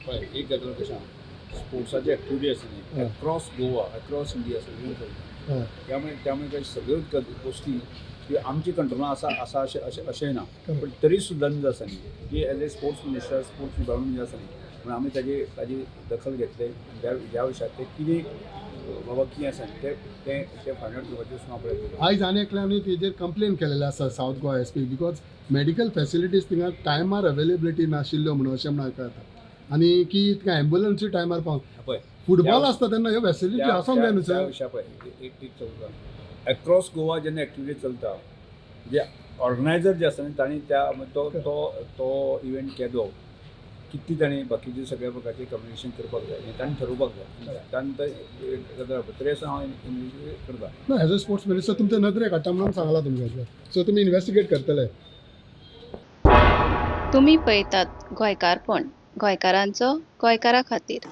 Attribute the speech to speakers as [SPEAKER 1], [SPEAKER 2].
[SPEAKER 1] पळय एक गजाल कशें आहा स्पोर्ट्साची एक्टिविटी आसा न्ही अक्रॉस गोवा अक्रॉस इंडिया सगळी चलता त्यामुळे काही सगळ्योच गोष्टी की आमची कंट्रोलां आसा अशें ना पण तरी सुद्दां जे आसा न्ही की as a sports minister sports department जे आसा न्ही पूण आमी ताजी दखल घेतले ज्या विशयार ते कितें बाबा कितें आसा न्ही ते फायंड आउट करपाचें वचून आपण
[SPEAKER 2] आयज आनी एकल्यांनी तेजेर कंप्लेन केलेले आसा south Goa SP because medical facilities थिंगा टायमार अवेलेबिलिटी नाशिल्ल्यो म्हणून अशें म्हणून आयकता येता आनी की तिका एम्बुलन्सूय टायमार पावंक
[SPEAKER 1] पळय
[SPEAKER 2] फुटबॉल आसता तेन्ना ह्यो फॅसिलिटी आसूंक जाय न्हू
[SPEAKER 1] त्या
[SPEAKER 2] सर
[SPEAKER 1] विशया पळय एक चलता अक्रॉस गोवा जेन्ना एक्टिविटी चलता जे ऑर्गनायझर जे आसा न्ही तांणी तो इव्हेंट केलो कितली तांणी बाकीचे सगळ्या प्रकारचे कम्युनिकेशन करपाक जाय हें तांणी ठरोवपाक जाय तांणी तरी आसा हांव इन्वेस्टिगेट करता
[SPEAKER 2] ना एज अ स्पोर्ट्स मिनिस्टर तुमच्या नदरेक हाडटा म्हणून सांगला तुमकां सो तुमी इन्वेस्टिगेट करतले
[SPEAKER 3] तुम्ही पळयतात गोंयकारपण गोंयकारांचो गोंयकारा खातीर.